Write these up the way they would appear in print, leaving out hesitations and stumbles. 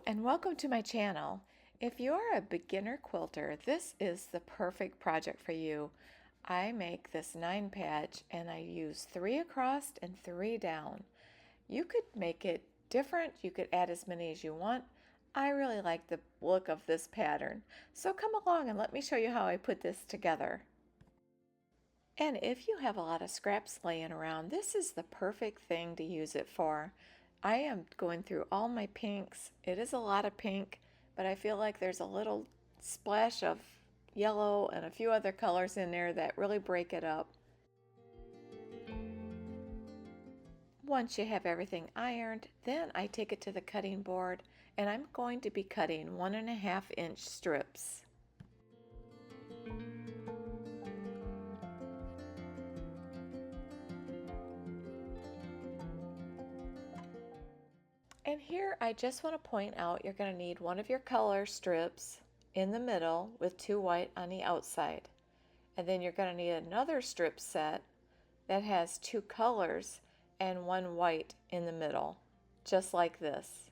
and welcome to my channel. If you're a beginner quilter, this is the perfect project for you. I make this 9-patch and I use 3 across and 3 down. You could make it different, you could add as many as you want. I really like the look of this pattern, so come along and let me show you how I put this together. And if you have a lot of scraps laying around, this is the perfect thing to use it for. I am going through all my pinks. It is a lot of pink, but I feel like there's a little splash of yellow and a few other colors in there that really break it up. Once you have everything ironed, then I take it to the cutting board and I'm going to be cutting 1.5-inch strips. And here I just want to point out you're going to need one of your color strips in the middle with 2 white on the outside. And then you're going to need another strip set that has 2 colors and 1 white in the middle, just like this.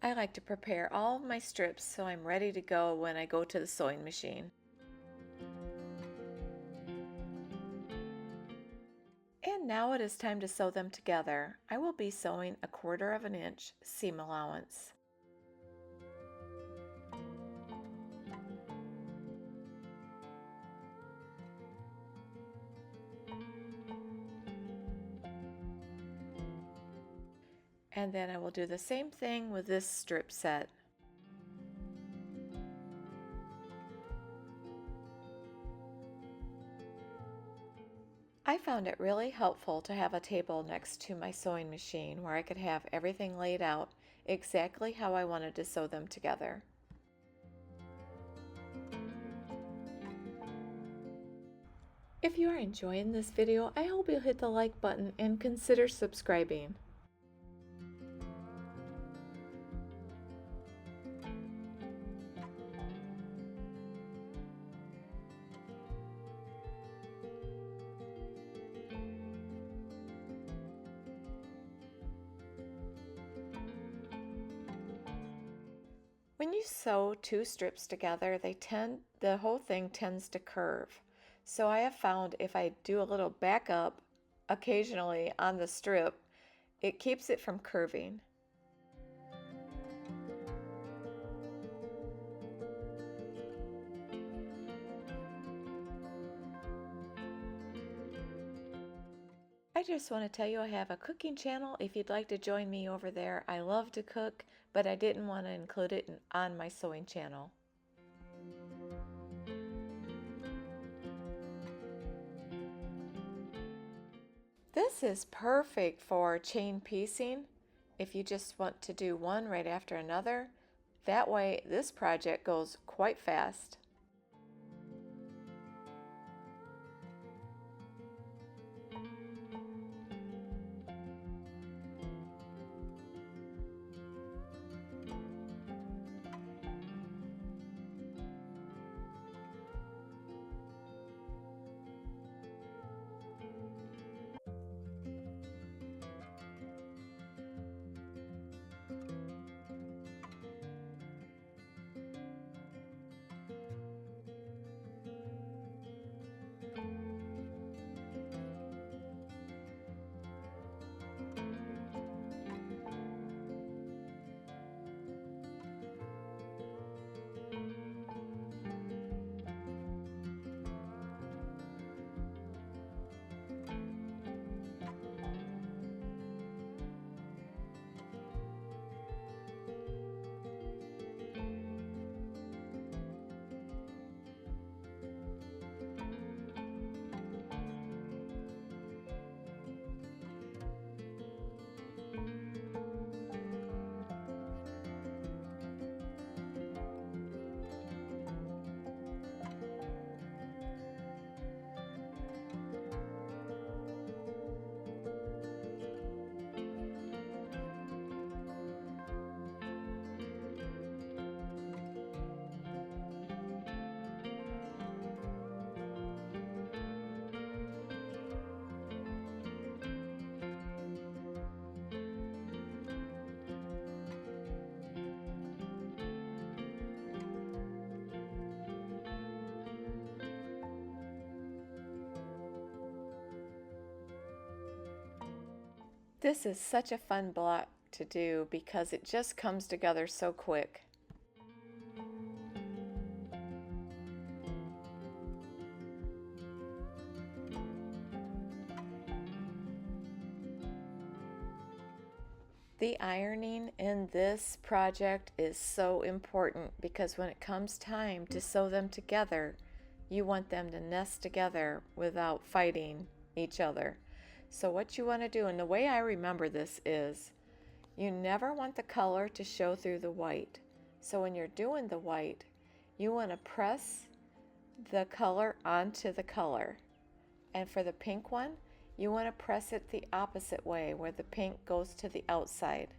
I like to prepare all of my strips so I'm ready to go when I go to the sewing machine. And now it is time to sew them together. I will be sewing 1/4 inch seam allowance. And then I will do the same thing with this strip set. I found it really helpful to have a table next to my sewing machine where I could have everything laid out exactly how I wanted to sew them together. If you are enjoying this video, I hope you'll hit the like button and consider subscribing. When you sew 2 strips together, the whole thing tends to curve. So I have found if I do a little back up occasionally on the strip, it keeps it from curving. I just want to tell you I have a cooking channel if you'd like to join me over there. I love to cook, but I didn't want to include it on my sewing channel. This is perfect for chain piecing if you just want to do one right after another. That way this project goes quite fast. This is such a fun block to do because it just comes together so quick. The ironing in this project is so important because when it comes time to sew them together, you want them to nest together without fighting each other. So what you want to do, and the way I remember this is, you never want the color to show through the white. So when you're doing the white, you want to press the color onto the color. And for the pink one, you want to press it the opposite way, where the pink goes to the outside.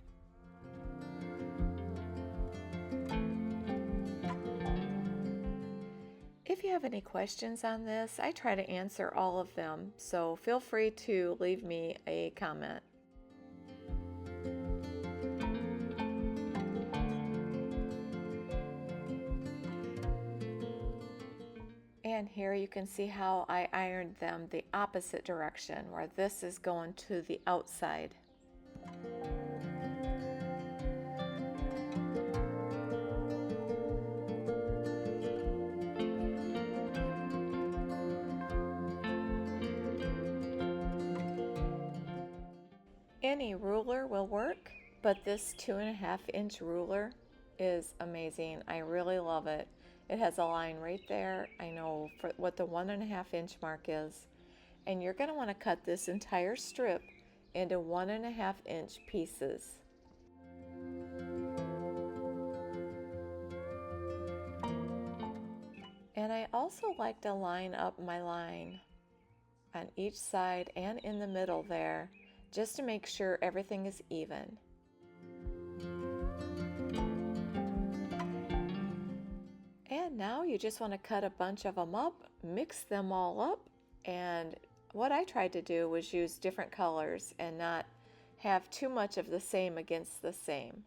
If you have any questions on this, I try to answer all of them, so feel free to leave me a comment. And here you can see how I ironed them the opposite direction, where this is going to the outside. Any ruler will work, but this 2.5-inch ruler is amazing. I really love it. It has a line right there. I know for what the 1.5-inch mark is. And you're going to want to cut this entire strip into 1.5-inch pieces. And I also like to line up my line on each side and in the middle there, just to make sure everything is even. And now you just want to cut a bunch of them up, mix them all up, and what I tried to do was use different colors and not have too much of the same against the same.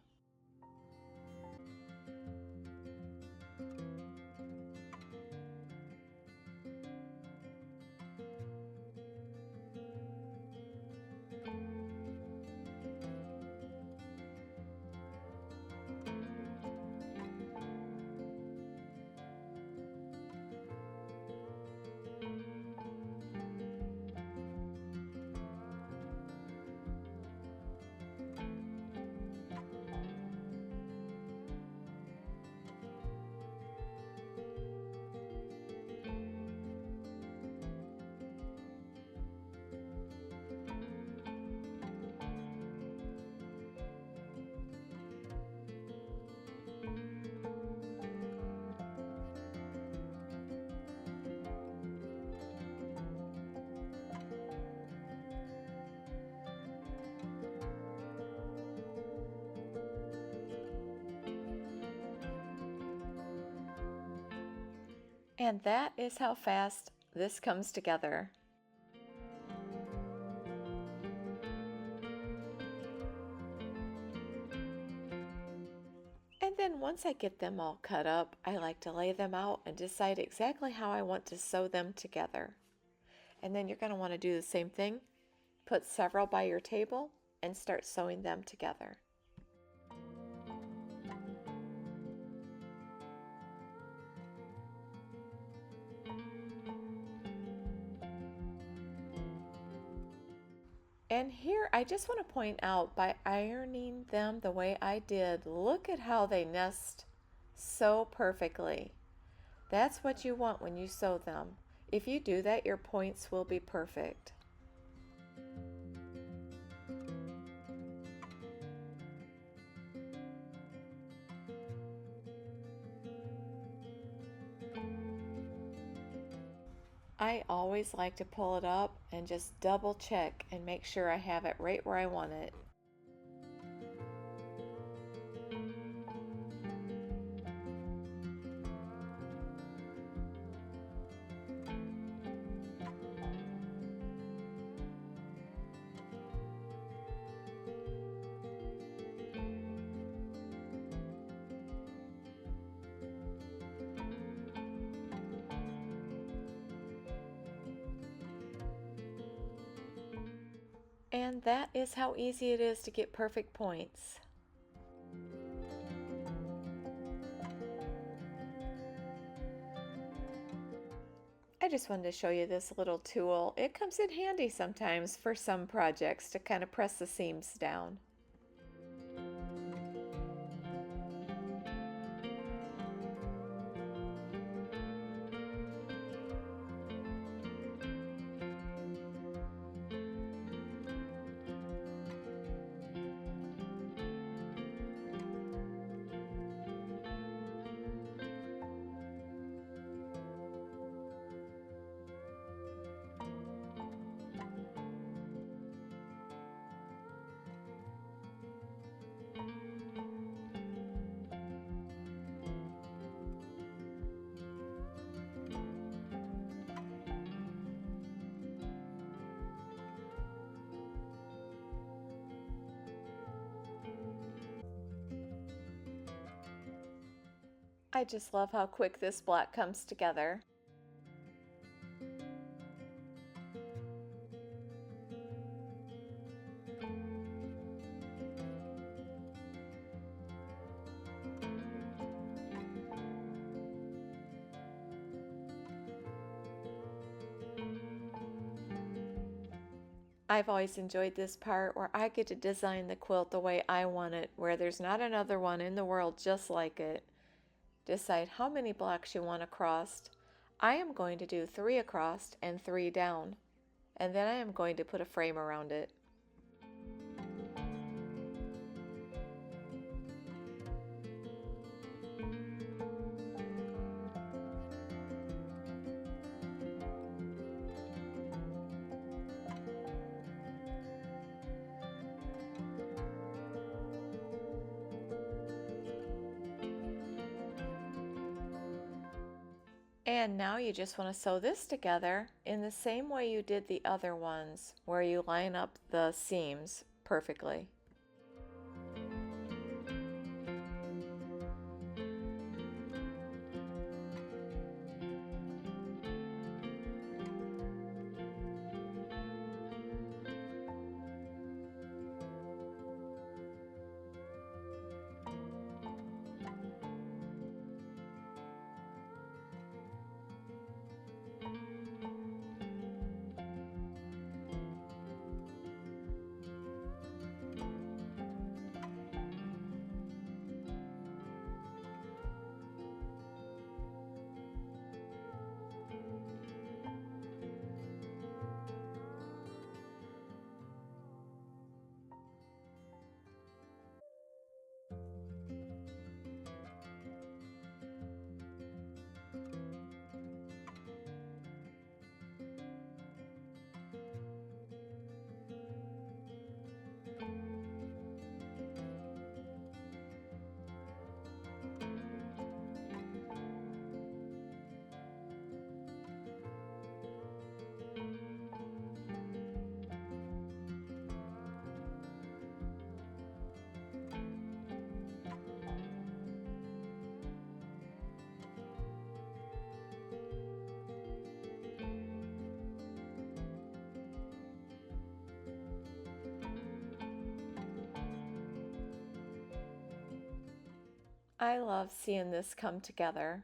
And that is how fast this comes together. And then once I get them all cut up, I like to lay them out and decide exactly how I want to sew them together. And then you're going to want to do the same thing. Put several by your table and start sewing them together. And here I just want to point out, by ironing them the way I did, look at how they nest so perfectly. That's what you want when you sew them. If you do that, your points will be perfect. I always like to pull it up and just double check and make sure I have it right where I want it. And that is how easy it is to get perfect points. I just wanted to show you this little tool. It comes in handy sometimes for some projects to kind of press the seams down. I just love how quick this block comes together. I've always enjoyed this part where I get to design the quilt the way I want it, where there's not another one in the world just like it. Decide how many blocks you want across. I am going to do 3 across and 3 down, and then I am going to put a frame around it. And now you just want to sew this together in the same way you did the other ones, where you line up the seams perfectly. I love seeing this come together.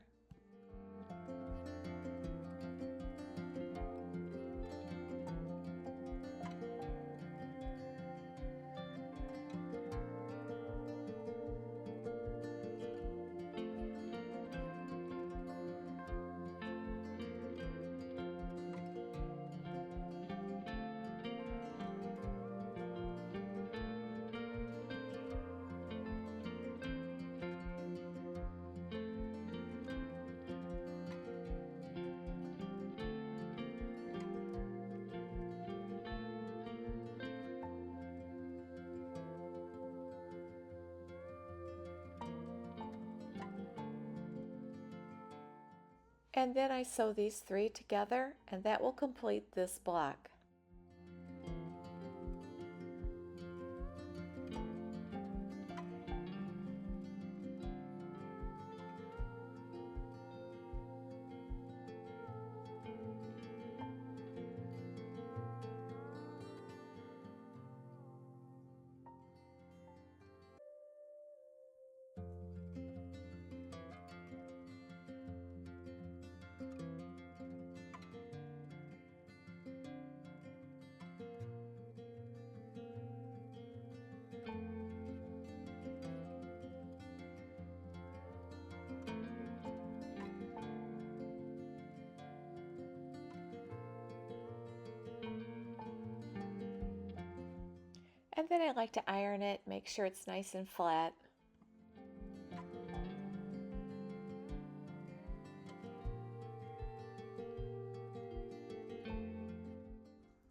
And then I sew these 3 together, and that will complete this block. And then I like to iron it, make sure it's nice and flat.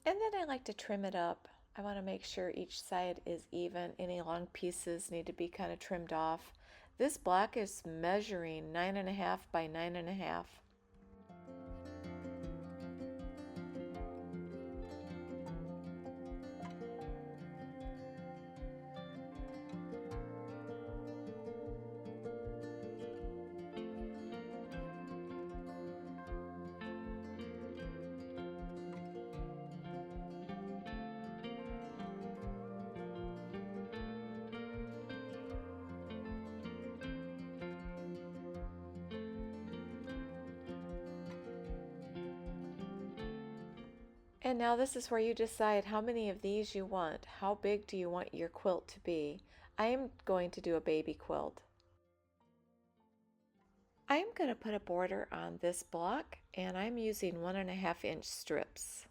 And then I like to trim it up. I want to make sure each side is even. Any long pieces need to be kind of trimmed off. This block is measuring 9.5 by 9.5. And now this is where you decide how many of these you want. How big do you want your quilt to be? I am going to do a baby quilt. I'm going to put a border on this block and I'm using 1.5-inch strips.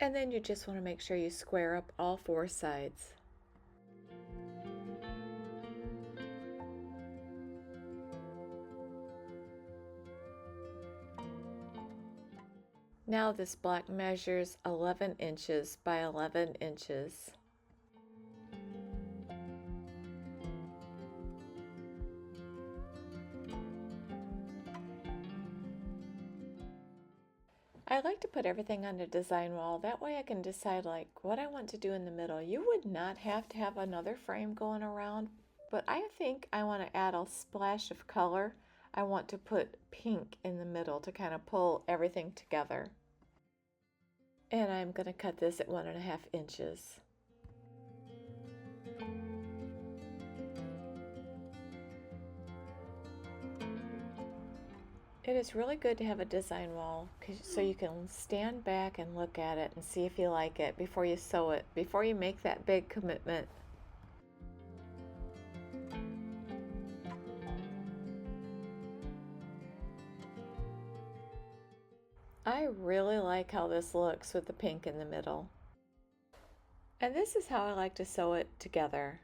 And then you just want to make sure you square up all four sides. Now this block measures 11 inches by 11 inches. I like to put everything on the design wall. That way I can decide like what I want to do in the middle. You would not have to have another frame going around, but I think I want to add a splash of color. I want to put pink in the middle to kind of pull everything together. And I'm going to cut this at 1.5 inches. It is really good to have a design wall so you can stand back and look at it and see if you like it before you sew it, before you make that big commitment. I really like how this looks with the pink in the middle. And this is how I like to sew it together.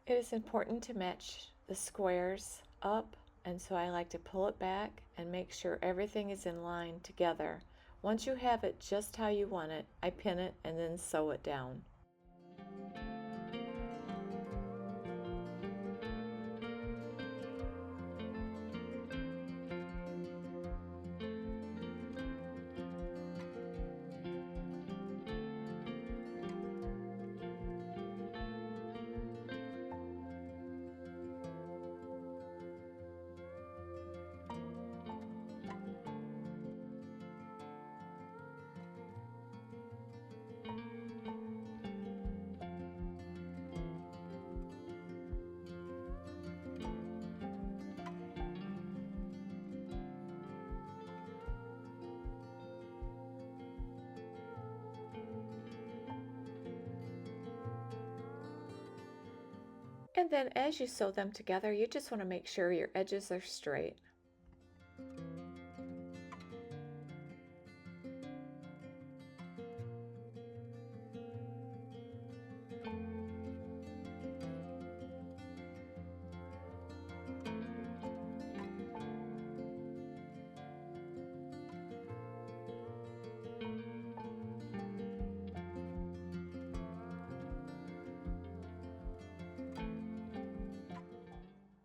It is important to match the squares up, and so I like to pull it back and make sure everything is in line together. Once you have it just how you want it, I pin it and then sew it down. And then as you sew them together, you just want to make sure your edges are straight.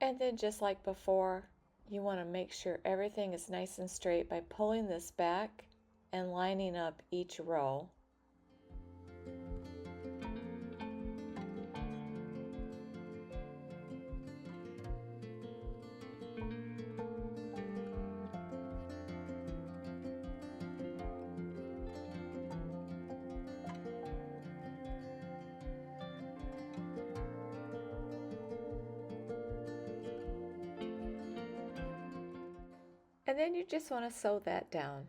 And then just like before, you want to make sure everything is nice and straight by pulling this back and lining up each row. And then you just want to sew that down.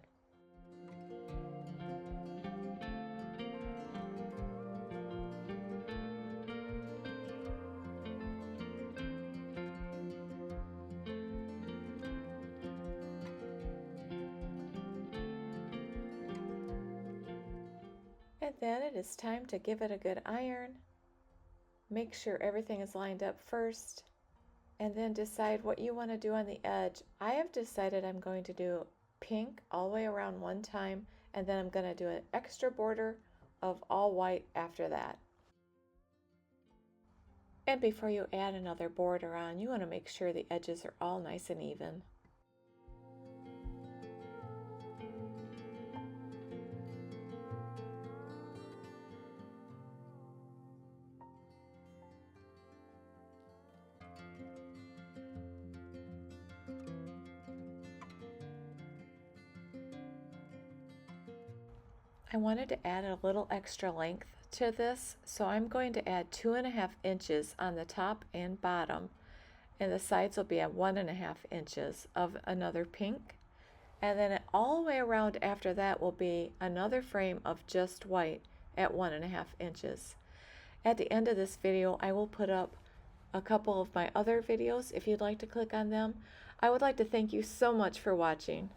And then it is time to give it a good iron. Make sure everything is lined up first, and then decide what you want to do on the edge. I have decided I'm going to do pink all the way around one time, and then I'm going to do an extra border of all white after that. And before you add another border on, you want to make sure the edges are all nice and even. I wanted to add a little extra length to this, so I'm going to add 2.5 inches on the top and bottom, and the sides will be at 1.5 inches of another pink, and then all the way around after that will be another frame of just white, at 1.5 inches. At the end of this video, I will put up a couple of my other videos if you'd like to click on them. I would like to thank you so much for watching.